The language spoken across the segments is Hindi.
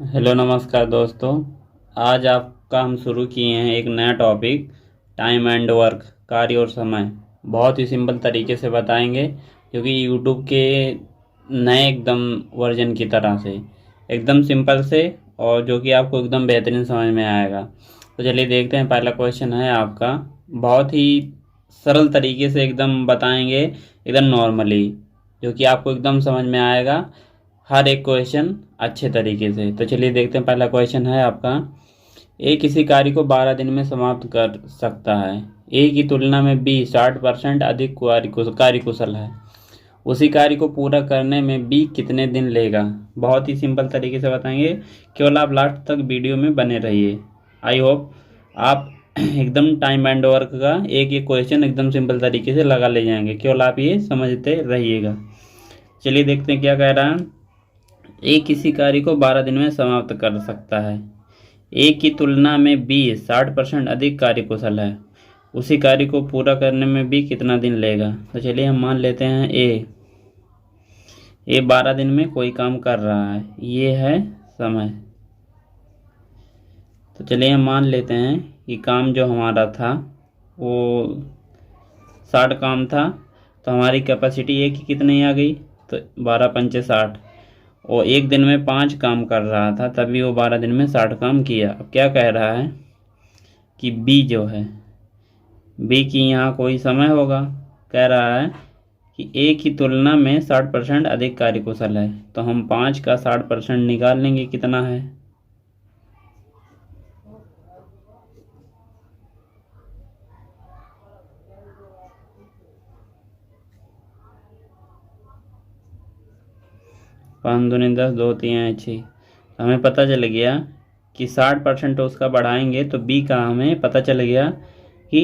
हेलो नमस्कार दोस्तों। आज आपका हम शुरू किए हैं एक नया टॉपिक, टाइम एंड वर्क, कार्य और समय। बहुत ही सिंपल तरीके से बताएंगे, क्योंकि यूट्यूब के नए एकदम वर्जन की तरह से एकदम सिंपल से, और जो कि आपको एकदम बेहतरीन समझ में आएगा। तो चलिए देखते हैं। पहला क्वेश्चन है आपका, बहुत ही सरल तरीके से एकदम बताएंगे, एकदम नॉर्मली, जो कि आपको एकदम समझ में आएगा हर एक क्वेश्चन अच्छे तरीके से। तो चलिए देखते हैं। पहला क्वेश्चन है आपका, ए किसी कार्य को 12 दिन में समाप्त कर सकता है। ए की तुलना में बी 60% अधिक कार्यकुशल है। उसी कार्य को पूरा करने में बी कितने दिन लेगा। बहुत ही सिंपल तरीके से बताएंगे, केवल आप लास्ट तक वीडियो में बने रहिए। आई होप आप एकदम टाइम एंड वर्क का एक एक क्वेश्चन एकदम सिंपल तरीके से लगा ले जाएंगे, केवल आप ये समझते रहिएगा। चलिए देखते हैं क्या कह रहा है। ए किसी कार्य को 12 दिन में समाप्त कर सकता है। ए की तुलना में बी 60% अधिक कार्यकुशल है। उसी कार्य को पूरा करने में बी कितना दिन लेगा। तो चलिए हम मान लेते हैं ए 12 दिन में कोई काम कर रहा है, ये है समय। तो चलिए हम मान लेते हैं कि काम जो हमारा था वो 60 काम था। तो हमारी कैपेसिटी ए की कितनी आ गई, तो 12 पंचे 60। और एक दिन में 5 काम कर रहा था, तभी वो 12 दिन में 60 काम किया। अब क्या कह रहा है कि बी जो है, बी की यहाँ कोई समय होगा। कह रहा है कि ए की तुलना में 60% अधिक कार्यकुशल है। तो हम 5 का 60% निकाल लेंगे, कितना है। पाँच दूनी 10, दो तीन 6। हमें पता चल गया कि 60% उसका बढ़ाएंगे तो बी का हमें पता चल गया कि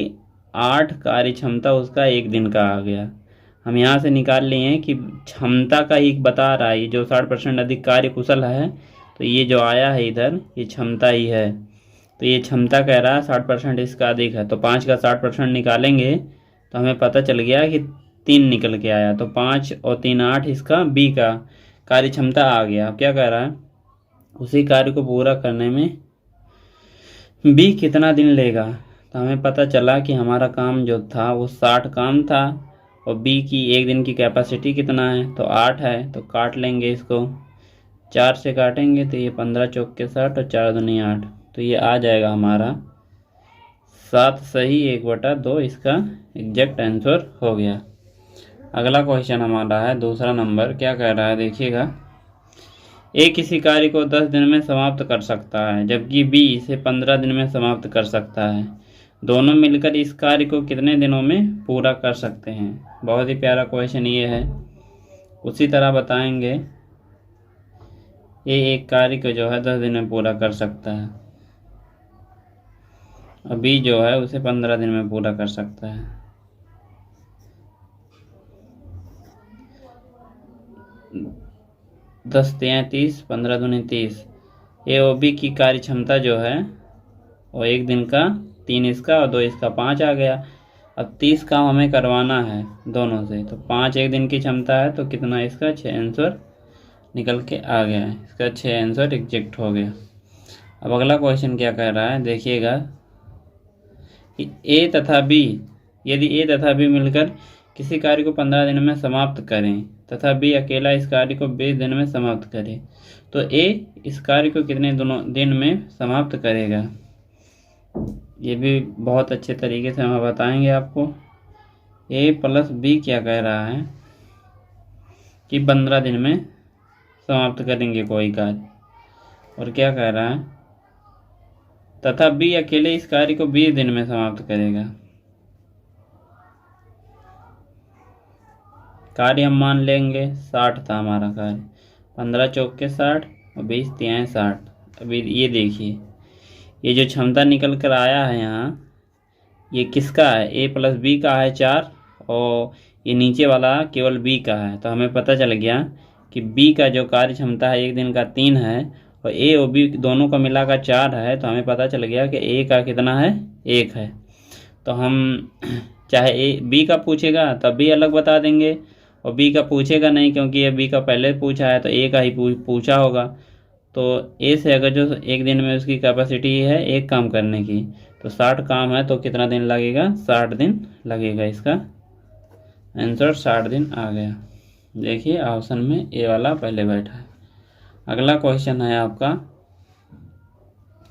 8 कार्य क्षमता उसका एक दिन का आ गया। हम यहाँ से निकाल लिए हैं कि क्षमता का ही बता रहा है, जो 60% अधिक कार्य कुशल है। तो ये जो आया है इधर, ये क्षमता ही है। तो ये क्षमता कह रहा है 60% इसका अधिक है। तो 5 का 60% निकालेंगे तो हमें पता चल गया कि 3 निकल के आया। तो 5 और 3 8, इसका बी का कार्य क्षमता आ गया। अब क्या कह रहा है, उसी कार्य को पूरा करने में बी कितना दिन लेगा। तो हमें पता चला कि हमारा काम जो था वो 60 काम था, और बी की एक दिन की कैपेसिटी कितना है, तो 8 है। तो काट लेंगे इसको, 4 से काटेंगे तो ये 15 चौक के 60 और 4 दूनी 8। तो ये आ जाएगा हमारा 7 सही 1/2, इसका एग्जैक्ट आंसर हो गया। अगला क्वेश्चन हमारा है दूसरा नंबर। क्या कह रहा है देखिएगा, ए किसी कार्य को 10 दिन में समाप्त कर सकता है, जबकि बी इसे 15 दिन में समाप्त कर सकता है। दोनों मिलकर इस कार्य को कितने दिनों में पूरा कर सकते हैं। बहुत ही प्यारा क्वेश्चन ये है। उसी तरह बताएंगे, ये एक कार्य को जो है 10 दिन में पूरा कर सकता है, और बी जो है उसे 15 दिन में पूरा कर सकता है। 10 तियाँ 30, 15 दूनी 30। ए और बी की कार्य क्षमता जो है वो एक दिन का 3 इसका और 2 इसका 5 आ गया। अब 30 काम हमें करवाना है दोनों से, तो 5 एक दिन की क्षमता है, तो कितना इसका 6 आंसर निकल के आ गया है। इसका 6 आंसर एग्जैक्ट हो गया। अब अगला क्वेश्चन क्या कह रहा है देखिएगा, कि ए तथा बी, यदि ए तथा बी मिलकर किसी कार्य को 15 दिन में समाप्त करें तथा बी अकेला इस कार्य को 20 दिन में समाप्त करे, तो ए इस कार्य को कितने दिन में समाप्त करेगा। ये भी बहुत अच्छे तरीके से हम बताएंगे आपको। ए प्लस बी क्या कह रहा है कि 15 दिन में समाप्त करेंगे कोई कार्य, और क्या कह रहा है, तथा बी अकेले इस कार्य को 20 दिन में समाप्त करेगा। कार्य हम मान लेंगे 60 था हमारा कार्य, 15 चौक के 60 और 20 तिहाई 60। अभी ये देखिए, ये जो क्षमता निकल कर आया है यहाँ, ये किसका है, ए प्लस बी का है 4, और ये नीचे वाला केवल बी का है। तो हमें पता चल गया कि बी का जो कार्य क्षमता है एक दिन का 3 है, और ए और बी दोनों का मिलाकर 4 है। तो हमें पता चल गया कि ए का कितना है, 1 है। तो हम चाहे ए बी का पूछेगा तब भी अलग बता देंगे, और बी का पूछेगा नहीं, क्योंकि ये बी का पहले पूछा है तो ए का ही पूछा होगा। तो ए से अगर जो एक दिन में उसकी कैपेसिटी है एक काम करने की, तो 60 काम है तो कितना दिन लगेगा, 60 दिन लगेगा। इसका आंसर 60 दिन आ गया। देखिए ऑप्शन में ए वाला पहले बैठा है। अगला क्वेश्चन है आपका,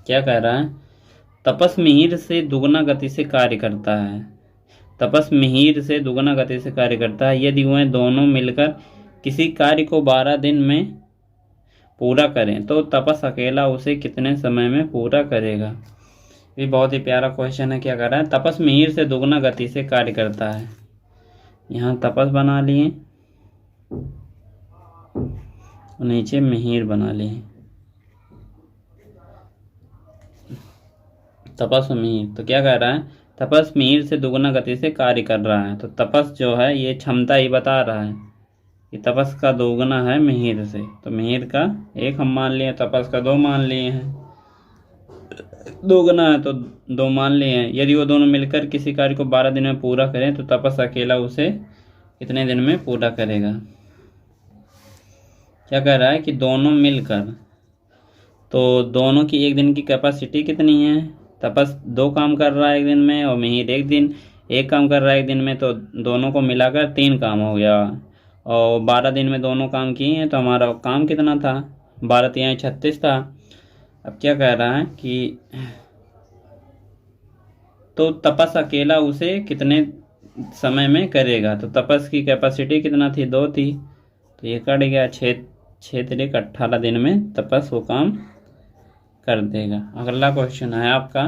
क्या कह रहा है, तपस मिहिर से दुगना गति से कार्य करता है। तपस मिहिर से दुगना गति से कार्य करता है। यदि वह दोनों मिलकर किसी कार्य को 12 दिन में पूरा करें तो तपस अकेला उसे कितने समय में पूरा करेगा। ये बहुत ही प्यारा क्वेश्चन है। क्या कर रहा है, तपस मिहिर से दुगना गति से कार्य करता है। यहाँ तपस बना लिए, नीचे मिहिर बना लिए, तपस मिहिर। तो क्या कह रहा है, तपस मिहिर से दुगना गति से कार्य कर रहा है। तो तपस जो है ये क्षमता ही बता रहा है कि तपस का दोगुना है मिहिर से। तो मिहिर का 1 हम मान लिए, तपस का 2 मान लिए हैं, दोगुना है तो 2 मान लिए हैं। यदि वो दोनों मिलकर किसी कार्य को 12 दिन में पूरा करें तो तपस अकेला उसे कितने दिन में पूरा करेगा। क्या कह रहा है कि दोनों मिलकर, तो दोनों की एक दिन की कैपेसिटी कितनी है, तपस 2 काम कर रहा है एक दिन में और मिहिर एक काम कर रहा है एक दिन में, तो दोनों को मिलाकर 3 काम हो गया। और 12 दिन में दोनों काम किए हैं तो हमारा काम कितना था, 12 तिहाई 36 था। अब क्या कह रहा है कि तो तपस अकेला उसे कितने समय में करेगा। तो तपस की कैपेसिटी कितना थी, 2 थी, तो ये कट गया, 6 तिरिक 18 दिन में तपस वो काम कर देगा। अगला क्वेश्चन है आपका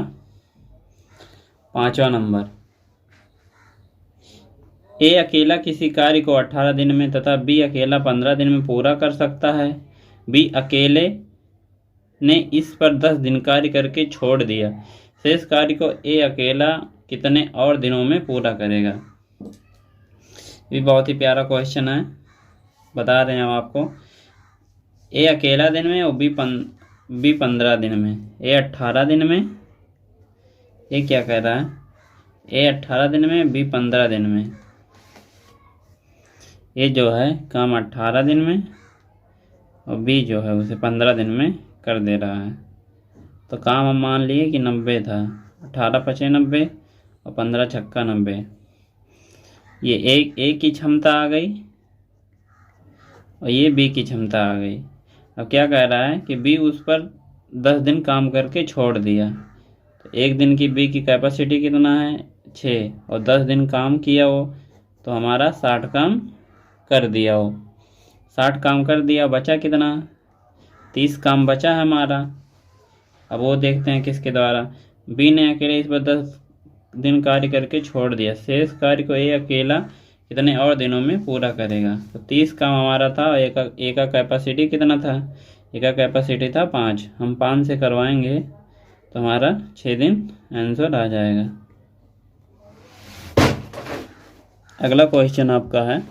5वां नंबर, ए अकेला किसी कार्य को 18 दिन में तथा बी अकेला 15 दिन में पूरा कर सकता है। बी अकेले ने इस पर 10 दिन कार्य करके छोड़ दिया। शेष कार्य को ए अकेला कितने और दिनों में पूरा करेगा। ये बहुत ही प्यारा क्वेश्चन है, बता रहे हैं हम आपको। ए अकेला दिन में और बी 15 दिन में, ए 18 दिन में, ये क्या कह रहा है, ए 18 दिन में बी 15 दिन में। ये जो है काम 18 दिन में और बी जो है उसे 15 दिन में कर दे रहा है। तो काम हम मान लिए कि 90 था, 18 पचे 90 और 15 छक्का 90। ये एक की क्षमता आ गई और ये बी की क्षमता आ गई। अब क्या कह रहा है कि बी उस पर 10 दिन काम करके छोड़ दिया। तो एक दिन की बी की कैपेसिटी कितना है, 6, और 10 दिन काम किया वो, तो हमारा 60 काम कर दिया वो। 60 काम कर दिया, बचा कितना, 30 काम बचा है हमारा। अब वो देखते हैं किसके द्वारा, बी ने अकेले इस पर 10 दिन कार्य करके छोड़ दिया। शेष कार्य को ए अकेला कितने और दिनों में पूरा करेगा। तो 30 काम हमारा था और एक का कैपेसिटी कितना था, एक का कैपेसिटी था 5, हम 5 से करवाएंगे तो हमारा 6 दिन आंसर आ जाएगा। अगला क्वेश्चन आपका है,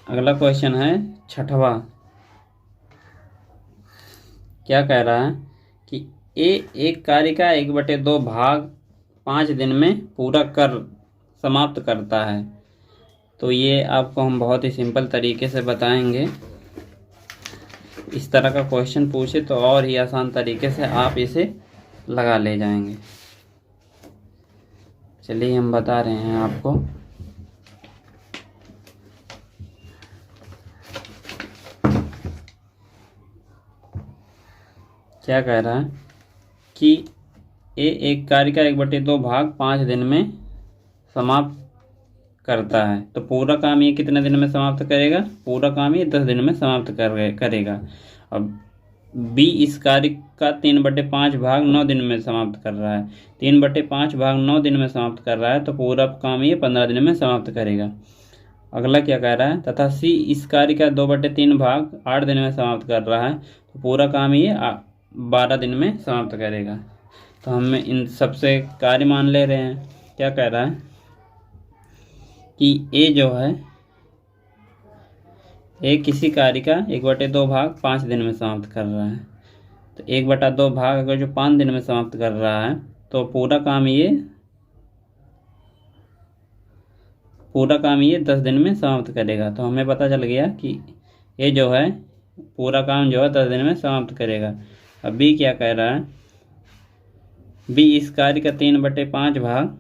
अगला क्वेश्चन है 6वां। क्या कह रहा है कि ए एक कार्य का 1/2 भाग 5 दिन में पूरा कर समाप्त करता है। तो ये आपको हम बहुत ही सिंपल तरीके से बताएंगे। इस तरह का क्वेश्चन पूछे तो और ही आसान तरीके से आप इसे लगा ले जाएंगे। चलिए हम बता रहे हैं आपको। क्या कह रहा है कि ए एक कार्य का 1/2 भाग 5 दिन में समाप्त करता है। तो पूरा काम ये कितने दिन में समाप्त करेगा, पूरा काम ये 10 दिन में समाप्त करेगा। अब बी इस कार्य का 3/5 भाग 9 दिन में समाप्त कर रहा है। 3/5 भाग 9 दिन में समाप्त कर रहा है, तो पूरा काम ये 15 दिन में समाप्त करेगा। अगला क्या कह रहा है, तथा सी इस कार्य का 2/3 भाग 8 दिन में समाप्त कर रहा है, तो पूरा काम ये 12 दिन में समाप्त करेगा। तो हम इन सबसे कार्य मान ले रहे हैं। क्या कह रहा है कि ए जो है, ए किसी कार्य का 1/2 भाग 5 दिन में समाप्त कर रहा है। तो 1/2 भाग अगर जो 5 दिन में समाप्त कर रहा है तो पूरा काम ये 10 दिन में समाप्त करेगा। तो हमें पता चल गया कि ये जो है पूरा काम जो है 10 दिन में समाप्त करेगा। अब बी क्या कह रहा है, बी इस कार्य का 3/5 भाग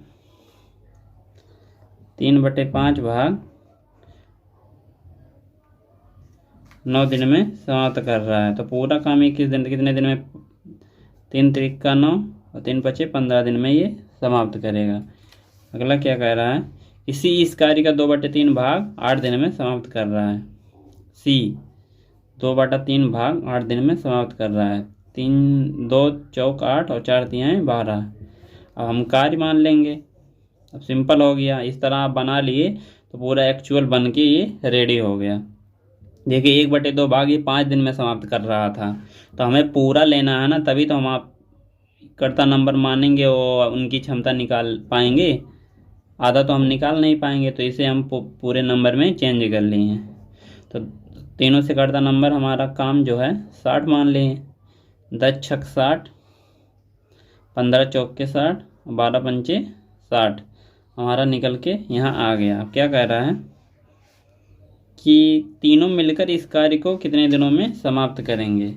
9 दिन में समाप्त कर रहा है। तो पूरा काम ये कितने दिन में, 3 त्रिक का 9 और 3 पचे 15 दिन में ये समाप्त करेगा। अगला क्या कह रहा है, इसी इस कार्य का 2/3 भाग 8 दिन में समाप्त कर रहा है। सी 2/3 भाग 8 दिन में समाप्त कर रहा है। 3 2 चौक 8 और 4 तिहाई 12। अब हम कार्य मान लेंगे। अब सिंपल हो गया, इस तरह आप बना लिए तो पूरा एक्चुअल बन के ये रेडी हो गया। देखिए 1/2 भाग ये 5 दिन में समाप्त कर रहा था, तो हमें पूरा लेना है ना, तभी तो हम आप कर्ता नंबर मानेंगे और उनकी क्षमता निकाल पाएंगे। आधा तो हम निकाल नहीं पाएंगे, तो इसे हम पूरे नंबर में चेंज कर लिए हैं। तो तीनों से कर्ता नंबर हमारा काम जो है 60 मान लिए। 10 छक 60, 15 चौक के 60, 12 पंचे 60 हमारा निकल के यहाँ आ गया। अब क्या कह रहा है कि तीनों मिलकर इस कार्य को कितने दिनों में समाप्त करेंगे।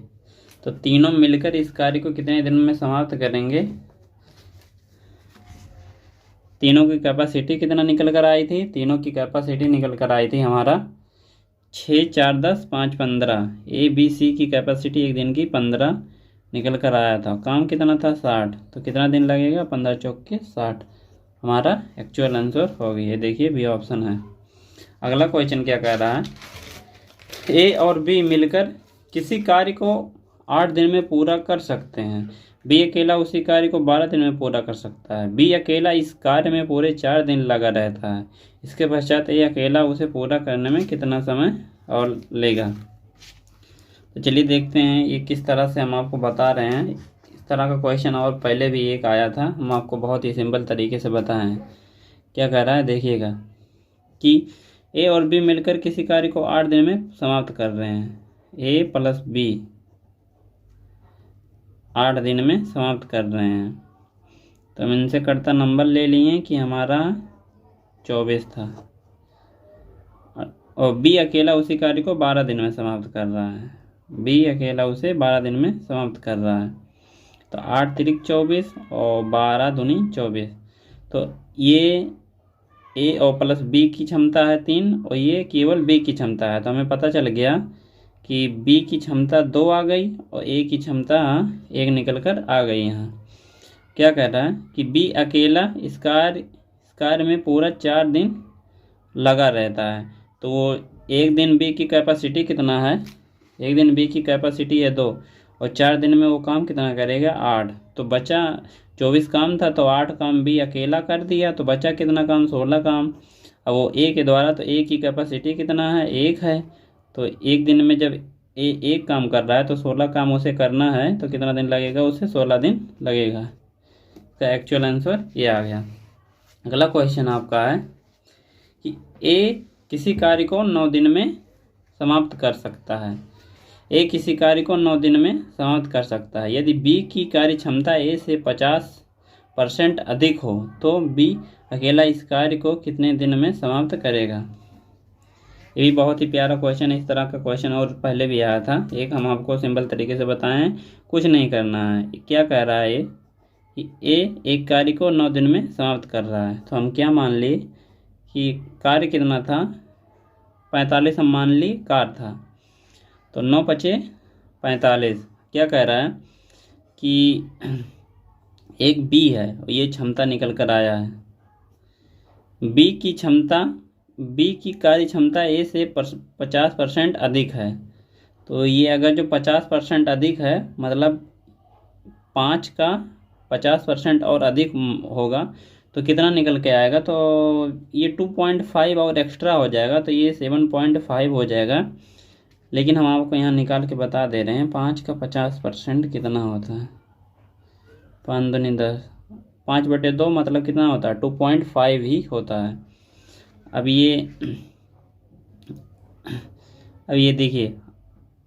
तो तीनों मिलकर इस कार्य को कितने दिनों में समाप्त करेंगे, तीनों की कैपेसिटी कितना निकल कर आई थी, तीनों की कैपेसिटी निकल कर आई थी हमारा 6 4 10 5 15। ए बी सी की कैपेसिटी एक दिन की 15 निकल कर आया था। काम कितना था 60, तो कितना दिन लगेगा, 15 चौक के 60 हमारा एक्चुअल आंसर हो गई है। देखिए बी ऑप्शन है। अगला क्वेश्चन क्या कह रहा है, ए और बी मिलकर किसी कार्य को 8 दिन में पूरा कर सकते हैं। बी अकेला उसी कार्य को 12 दिन में पूरा कर सकता है। बी अकेला इस कार्य में पूरे 4 दिन लगा रहता है। इसके पश्चात ए अकेला उसे पूरा करने में कितना समय और लेगा। तो चलिए देखते हैं ये किस तरह से हम आपको बता रहे हैं। इस तरह का क्वेश्चन और पहले भी एक आया था, हम आपको बहुत ही सिंपल तरीके से बताए हैं। क्या कह रहा है देखिएगा कि ए और बी मिलकर किसी कार्य को 8 दिन में समाप्त कर रहे हैं। ए प्लस बी 8 दिन में समाप्त कर रहे हैं। तो हम इनसे कर्ता नंबर ले लिए कि हमारा 24 था, और बी अकेला उसी कार्य को 12 दिन में समाप्त कर रहा है। बी अकेला उसे 12 दिन में समाप्त कर रहा है। तो 8 तिरिक 24 और 12 दूनी 24। तो ये ए और प्लस बी की क्षमता है 3 और ये केवल बी की क्षमता है। तो हमें पता चल गया कि बी की क्षमता 2 आ गई और ए की क्षमता 1 निकल कर आ गई। यहाँ क्या कह रहा है कि बी अकेला इस कार्य में पूरा 4 दिन लगा रहता है। तो वो एक दिन बी की कैपेसिटी कितना है, एक दिन बी की कैपेसिटी है 2 और 4 दिन में वो काम कितना करेगा 8। तो बचा 24 काम था, तो 8 काम बी अकेला कर दिया, तो बचा कितना काम 16 काम। अब वो ए के द्वारा, तो ए की कैपेसिटी कितना है 1 है। तो एक दिन में जब ए 1 काम कर रहा है तो 16 काम उसे करना है, तो कितना दिन लगेगा उसे 16 दिन लगेगा। तो एक्चुअल आंसर ये आ गया। अगला क्वेश्चन आपका है कि ए किसी कार्य को 9 दिन में समाप्त कर सकता है। ए किसी कार्य को 9 दिन में समाप्त कर सकता है। यदि बी की कार्य क्षमता ए से 50% अधिक हो तो बी अकेला इस कार्य को कितने दिन में समाप्त करेगा। ये भी बहुत ही प्यारा क्वेश्चन है। इस तरह का क्वेश्चन और पहले भी आया था एक, हम आपको सिंपल तरीके से बताएं, कुछ नहीं करना है। क्या कह रहा है कि ए एक कार्य को 9 दिन में समाप्त कर रहा है। तो हम क्या मान लिए कि कार्य कितना था 45 हम मान ली कार्य था। तो 9 पचे 45। क्या कह रहा है कि एक बी है और ये क्षमता निकल कर आया है। बी की क्षमता, बी की कार्य क्षमता ए से 50% अधिक है। तो ये अगर जो 50% अधिक है मतलब 5 का 50% और अधिक होगा तो कितना निकल के आएगा, तो ये 2.5 और एक्स्ट्रा हो जाएगा, तो ये 7.5 हो जाएगा। लेकिन हम आपको यहाँ निकाल के बता दे रहे हैं 5 का 50% कितना होता है, 5 दूनी 10, 5/2 मतलब कितना होता है 2.5 ही होता है। अब ये देखिए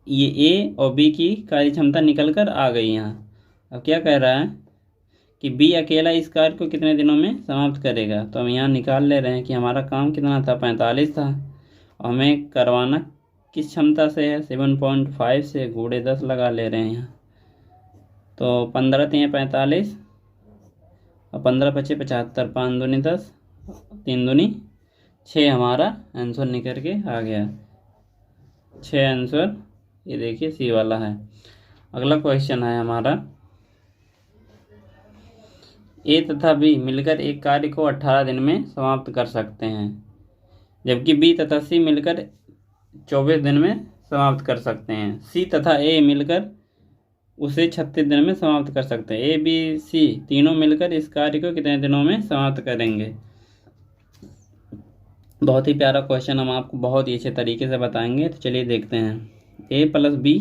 ये ए और बी की कार्य क्षमता निकल कर आ गई यहाँ। अब क्या कह रहा है कि बी अकेला इस कार्य को कितने दिनों में समाप्त करेगा। तो हम यहाँ निकाल ले रहे हैं कि हमारा काम कितना था 45 था और हमें करवाना किस क्षमता से है, 7.5 से गुणे 10 लगा ले रहे हैं यहाँ। तो 15 3 45 और 15 25 75, 5 दूनी 10, 3 दूनी 6 हमारा आंसर निकल के आ गया। 6 आंसर ये देखिए सी वाला है। अगला क्वेश्चन है हमारा, ए तथा बी मिलकर एक कार्य को 18 दिन में समाप्त कर सकते हैं, जबकि बी तथा सी मिलकर 24 दिन में समाप्त कर सकते हैं। सी तथा ए मिलकर उसे 36 दिन में समाप्त कर सकते हैं। ए बी सी तीनों मिलकर इस कार्य को कितने दिनों में समाप्त करेंगे। बहुत ही प्यारा क्वेश्चन, हम आपको बहुत ही अच्छे तरीके से बताएंगे। तो चलिए देखते हैं। ए प्लस बी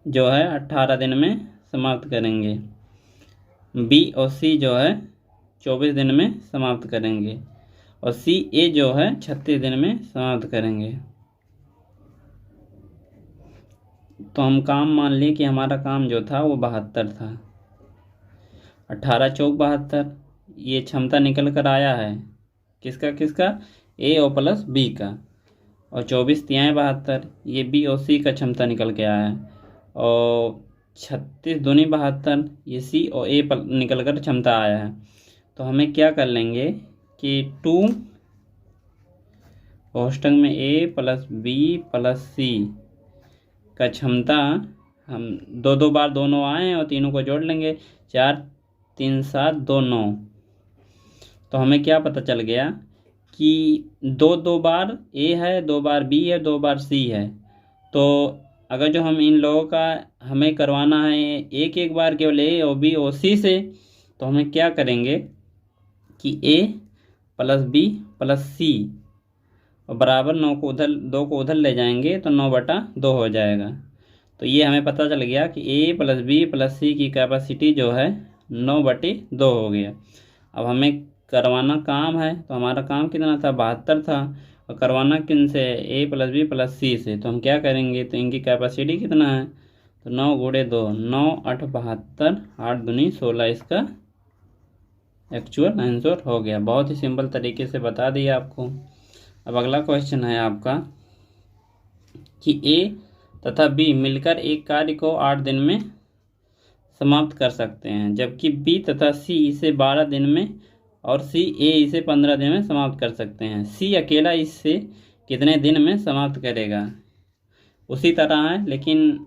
जो है 18 दिन में समाप्त करेंगे, बी और सी जो है 24 दिन में समाप्त करेंगे, और सी ए जो है 36 दिन में समाप्त करेंगे। तो हम काम मान लिए कि हमारा काम जो था वो 72 था। 18 चौक 72, ये क्षमता निकल कर आया है किसका किसका, ए और प्लस बी का। और 24 तिहाई 72, ये बी और सी का क्षमता निकल के आया है। और 36 दूनी 72, ये सी और ए निकल कर क्षमता आया है। तो हमें क्या कर लेंगे कि 2 कोष्टक में ए प्लस बी प्लस सी का क्षमता हम 2 बार दोनों आए हैं और तीनों को जोड़ लेंगे। 4 3 7 2 9। तो हमें क्या पता चल गया कि 2 बार ए है, 2 बार बी है, 2 बार सी है। तो अगर जो हम इन लोगों का हमें करवाना है एक बार केवल ए और बी और सी से, तो हमें क्या करेंगे कि ए प्लस बी प्लस सी और बराबर 9 को उधर 2 को उधर ले जाएंगे तो 9/2 हो जाएगा। तो ये हमें पता चल गया कि ए प्लस बी प्लस सी की कैपेसिटी जो है 9/2 हो गया। अब हमें करवाना काम है, तो हमारा काम कितना था, 72 था, और करवाना किन से, ए प्लस बी प्लस सी से। तो हम क्या करेंगे, तो इनकी कैपेसिटी कितना है, तो 9 गुणे 2 9 8 72, 8 दूनी 16 इसका एक्चुअल आंसर हो गया। बहुत ही सिंपल तरीके से बता दिया आपको। अब अगला क्वेश्चन है आपका कि ए तथा बी मिलकर एक कार्य को 8 दिन में समाप्त कर सकते हैं, जबकि बी तथा सी इसे 12 दिन में और सी ए इसे 15 दिन में समाप्त कर सकते हैं। सी अकेला इससे कितने दिन में समाप्त करेगा। उसी तरह है, लेकिन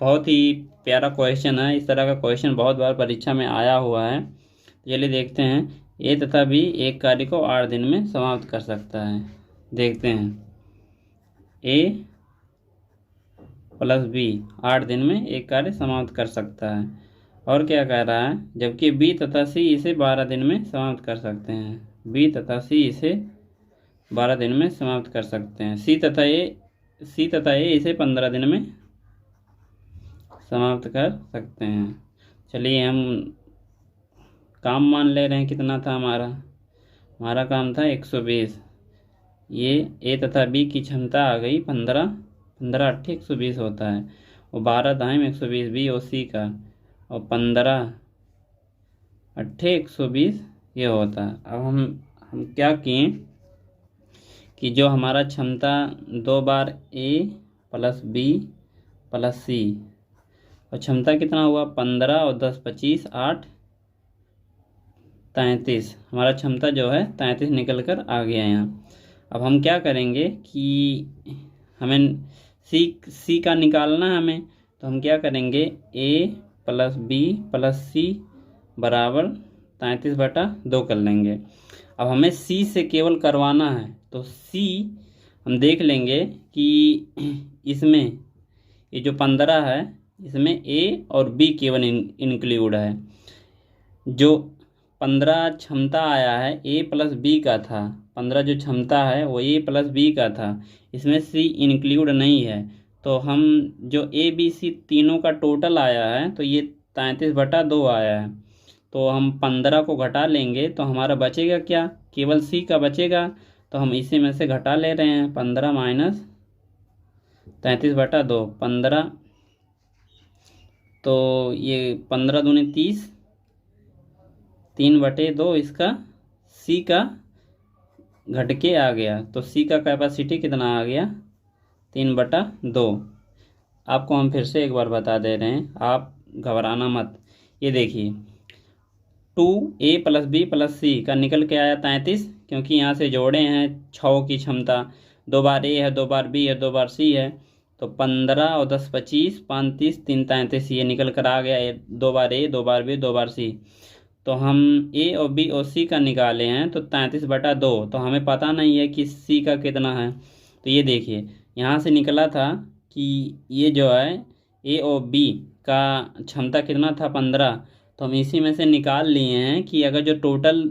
बहुत ही प्यारा क्वेश्चन है। इस तरह का क्वेश्चन बहुत बार परीक्षा में आया हुआ है। चलिए देखते हैं। ए तथा बी एक कार्य को 8 दिन में समाप्त कर सकता है। देखते हैं, ए प्लस बी 8 दिन में एक कार्य समाप्त कर सकता है। और क्या कह रहा है, जबकि बी तथा सी इसे 12 दिन में समाप्त कर सकते हैं। बी तथा सी इसे 12 दिन में समाप्त कर सकते हैं। सी तथा ए इसे 15 दिन में समाप्त कर सकते हैं। चलिए हम काम मान ले रहे हैं, कितना था हमारा काम था 120। ये ए तथा बी की क्षमता आ गई 15 15 8 120 होता है, और 12 दाएं 120 बी और सी का, और 15 8 120 ये होता है। अब हम क्या किए कि जो हमारा क्षमता 2 बार ए प्लस बी प्लस सी, और क्षमता कितना हुआ 15 और 10 25 8 33, हमारा क्षमता जो है 33 निकल कर आ गया यहाँ। अब हम क्या करेंगे कि हमें सी का निकालना है हमें, तो हम क्या करेंगे, ए प्लस बी प्लस सी बराबर 33/2 कर लेंगे। अब हमें सी से केवल करवाना है, तो सी हम देख लेंगे कि इसमें ये जो 15 है इसमें ए और बी केवल इंक्लूड है। जो 15 क्षमता आया है ए प्लस बी का था, 15 जो क्षमता है वो ए प्लस बी का था, इसमें सी इंक्लूड नहीं है। तो हम जो ए बी सी तीनों का टोटल आया है तो ये 33/2 आया है। तो हम 15 को घटा लेंगे तो हमारा बचेगा क्या, केवल सी का बचेगा। तो हम इसी में से घटा ले रहे हैं, 15 माइनस 33/2 15, तो ये 15 दूनी 30, 3/2 इसका सी का घट के आ गया, तो सी का कैपेसिटी कितना आ गया, 3/2। आपको हम फिर से एक बार बता दे रहे हैं, आप घबराना मत। ये देखिए 2a + b + c का निकल के आया 33, क्योंकि यहाँ से जोड़े हैं 6 की क्षमता, 2 बार a है, 2 बार b है, 2 बार c है, तो 15 और 10 25, 5 30, 3 33, ये निकल कर आ गया 2 बार a, 2 bar b, 2 bar c। तो हम ए और बी और सी का निकाले हैं, तो 33/2, तो हमें पता नहीं है कि सी का कितना है। तो ये देखिए यहाँ से निकला था कि ये जो है ए और बी का क्षमता कितना था, 15, तो हम इसी में से निकाल लिए हैं कि अगर जो टोटल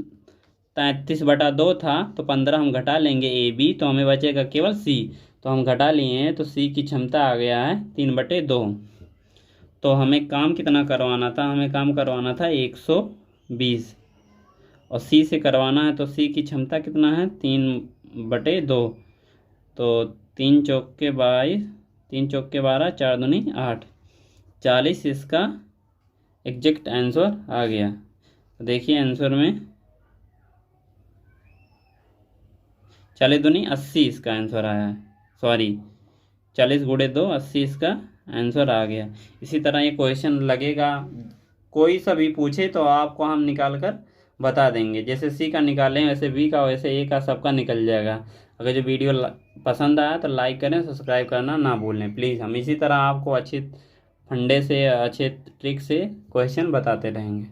33/2 था तो 15 हम घटा लेंगे ए बी, तो हमें बचेगा केवल सी। तो हम घटा लिए हैं, तो सी की क्षमता आ गया है 3/2। तो हमें काम कितना करवाना था, हमें काम करवाना था 120, और सी से करवाना है, तो सी की क्षमता कितना है, 3/2। तो 3 चौके 22, 3 चौके 12, 4 दूनी 8, 40 इसका एग्जैक्ट आंसर आ गया। तो देखिए आंसर में 40 दूनी 80 इसका आंसर आया है, सॉरी 40 × 2 80 इसका आंसर आ गया। इसी तरह ये क्वेश्चन लगेगा, कोई सा भी पूछे तो आपको हम निकाल कर बता देंगे। जैसे सी का निकालें वैसे बी का, वैसे ए का, सबका निकल जाएगा। अगर जो वीडियो पसंद आया तो लाइक करें, सब्सक्राइब करना ना भूलें प्लीज़। हम इसी तरह आपको अच्छे फंडे से, अच्छे ट्रिक से क्वेश्चन बताते रहेंगे।